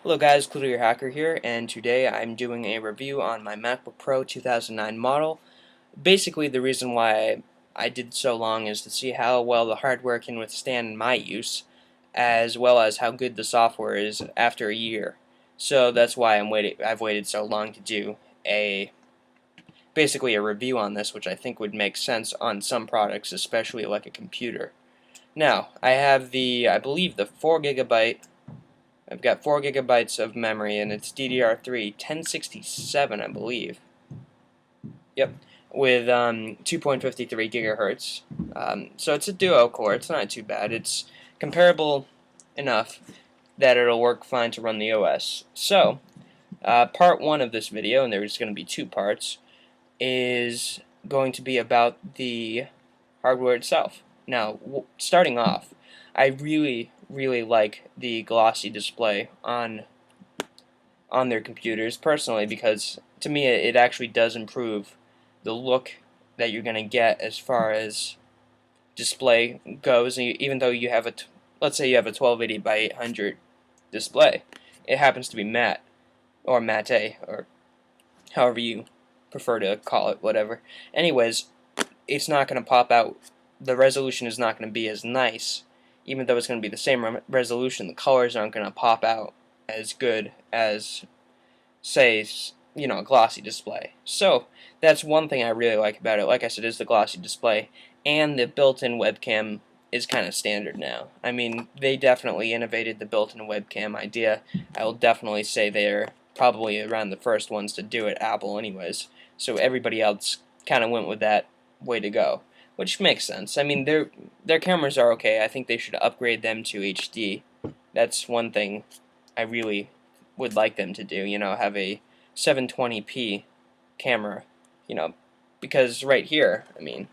Hello guys, Clear Hacker here, and today I'm doing a review on my MacBook Pro 2009 model. Basically, the reason why I did so long is to see how well the hardware can withstand my use, as well as how good the software is after a year. So that's why I've waited so long to do a basically a review on this, which I think would make sense on some products, especially like a computer. Now, I have I believe the 4 GB. I've got 4 gigabytes of memory, and it's DDR3 1067, I believe. Yep, with 2.53 gigahertz. So it's a duo core. It's not too bad. It's comparable enough that it'll work fine to run the OS. So, part one of this video, and there's going to be two parts, is going to be about the hardware itself. Now, starting off, I really like the glossy display on their computers personally, because to me it actually does improve the look that you're going to get as far as display goes. And even though you have let's say you have a 1280 by 800 display, it happens to be matte or matte or however you prefer to call it, whatever. Anyways, it's not going to pop out. The resolution is not going to be as nice. Even though it's going to be the same resolution, the colors aren't going to pop out as good as, say, a glossy display. So that's one thing I really like about it. Like I said, is the glossy display, and the built-in webcam is kind of standard now. I mean, they definitely innovated the built-in webcam idea. I will definitely say they're probably around the first ones to do it, Apple anyways. So everybody else kind of went with that way to go, which makes sense. I mean, their cameras are okay. I think they should upgrade them to HD. That's one thing I really would like them to do. Have a 720p camera. Because right here, I mean,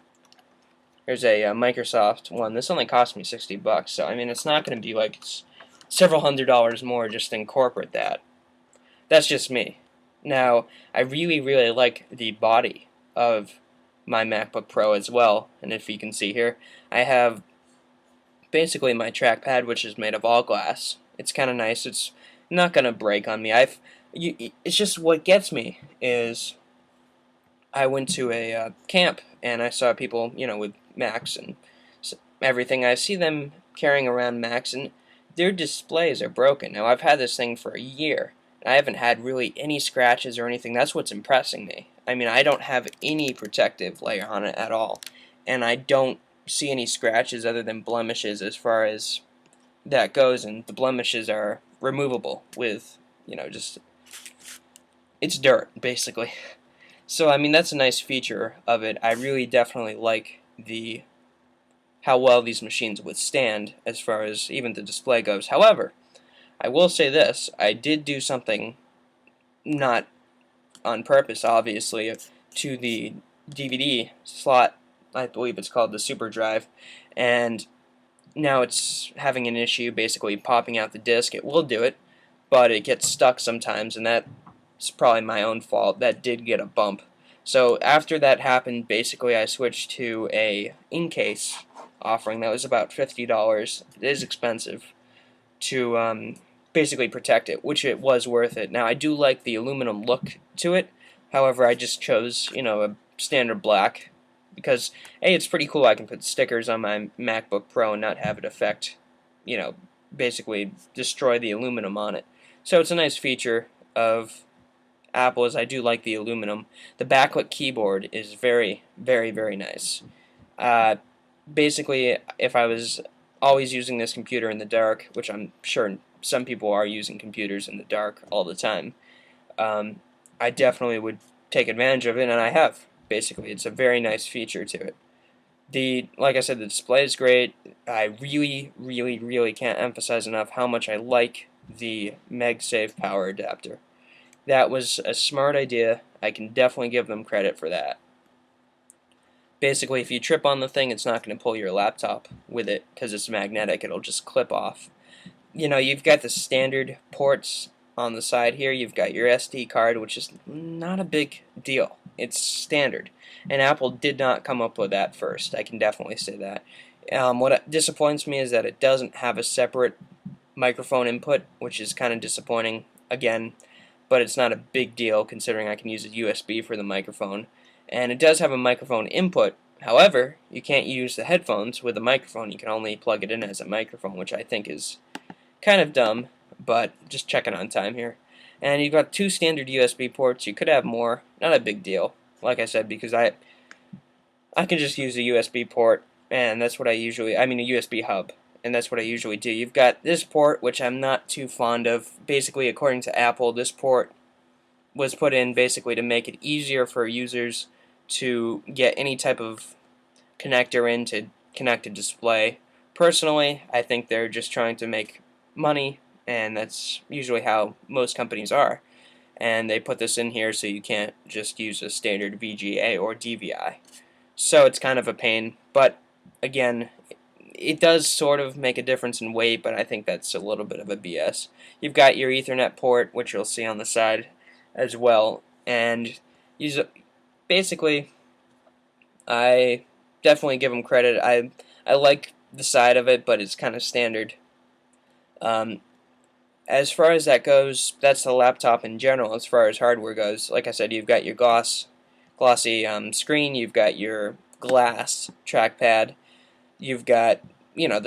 there's a Microsoft one. This only cost me $60, so I mean, it's not going to be like it's several $100s more just to incorporate that. That's just me. Now, I really like the body of my MacBook Pro as well, and if you can see here, I have basically my trackpad, which is made of all glass. It's kind of nice. It's not gonna break on me. It's just what gets me is I went to a camp and I saw people, with Macs and everything. I see them carrying around Macs, and their displays are broken. Now, I've had this thing for a year. I haven't had really any scratches or anything. That's what's impressing me. I mean, I don't have any protective layer on it at all, and I don't see any scratches other than blemishes as far as that goes, and the blemishes are removable with, just, it's dirt, basically. So, I mean, that's a nice feature of it. I really definitely like how well these machines withstand as far as even the display goes. However, I will say this, I did do something not on purpose, obviously, to the DVD slot. I believe it's called the Super Drive, and now it's having an issue basically popping out the disc. It will do it, but it gets stuck sometimes, and that's probably my own fault. That did get a bump. So after that happened, basically I switched to a in-case offering that was about $50. It is expensive to basically protect it, which it was worth it. Now, I do like the aluminum look to it. However, I just chose, a standard black because, A, it's pretty cool. I can put stickers on my MacBook Pro and not have it affect, basically destroy the aluminum on it. So it's a nice feature of Apple, as I do like the aluminum. The backlit keyboard is very nice. Basically, if I was always using this computer in the dark, which I'm sure some people are using computers in the dark all the time, I definitely would take advantage of it, and I have. Basically, it's a very nice feature to it. Like I said, the display is great. I really can't emphasize enough how much I like the MagSafe power adapter. That was a smart idea. I can definitely give them credit for that. Basically, if you trip on the thing, it's not going to pull your laptop with it because it's magnetic. It'll just clip off. You've got the standard ports on the side here. You've got your SD card, which is not a big deal. It's standard. And Apple did not come up with that first. I can definitely say that. What disappoints me is that it doesn't have a separate microphone input, which is kind of disappointing again, but it's not a big deal considering I can use a USB for the microphone. And it does have a microphone input. However, you can't use the headphones with a microphone. You can only plug it in as a microphone, which I think is kind of dumb, but just checking on time here. And you've got 2 standard USB ports. You could have more. Not a big deal, like I said, because I can just use a USB port, and that's what I usually, I mean a USB hub, and that's what I usually do. You've got this port, which I'm not too fond of. Basically, according to Apple, this port was put in basically to make it easier for users to get any type of connector in to connect a display. Personally, I think they're just trying to make money, and that's usually how most companies are. And they put this in here so you can't just use a standard VGA or DVI. So it's kind of a pain, but again, it does sort of make a difference in weight, but I think that's a little bit of a BS. You've got your Ethernet port, which you'll see on the side as well, and basically, I definitely give them credit. I like the side of it, but it's kind of standard. As far as that goes, that's the laptop in general. As far as hardware goes, like I said, you've got your glossy screen, you've got your glass trackpad, you've got, you know,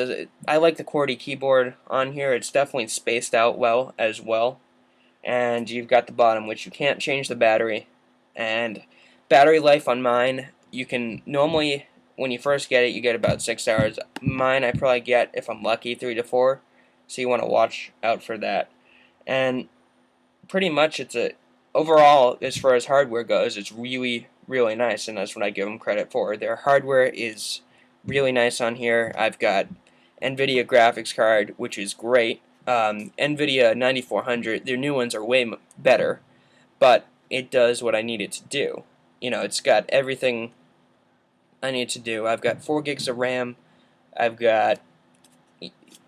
I like the QWERTY keyboard on here. It's definitely spaced out well as well. And you've got the bottom, which you can't change the battery. And battery life on mine, you can normally, when you first get it, you get about 6 hours. Mine, I probably get, if I'm lucky, 3 to 4. So you want to watch out for that. And pretty much overall, as far as hardware goes, it's really, really nice, and that's what I give them credit for. Their hardware is really nice on here. I've got NVIDIA graphics card, which is great. NVIDIA 9400, their new ones are way better, but it does what I need it to do. You know, it's got everything I need to do. I've got 4 gigs of RAM. I've got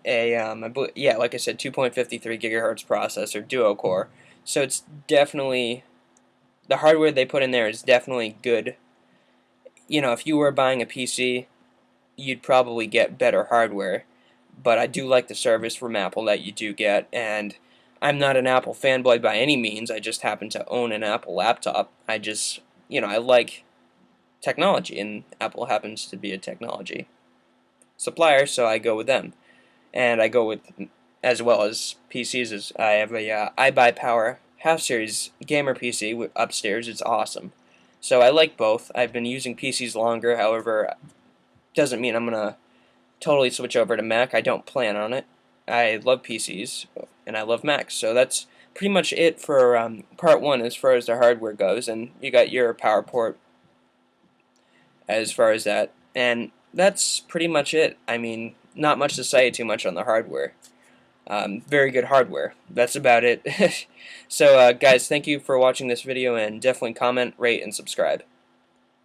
like I said, 2.53 gigahertz processor, duo core. So it's definitely, the hardware they put in there is definitely good. You know, if you were buying a PC, you'd probably get better hardware. But I do like the service from Apple that you do get, and I'm not an Apple fanboy by any means. I just happen to own an Apple laptop. I just, you know, I like technology, and Apple happens to be a technology supplier, so I go with them. And I go with, as well as PCs, I have a iBuyPower half-series gamer PC upstairs. It's awesome. So I like both. I've been using PCs longer, however, doesn't mean I'm going to totally switch over to Mac. I don't plan on it. I love PCs, and I love Macs. So that's pretty much it for part 1 as far as the hardware goes. And you got your power port as far as that. And that's pretty much it. I mean, not much to say too much on the hardware. Very good hardware. That's about it. So guys, thank you for watching this video, and definitely comment, rate, and subscribe.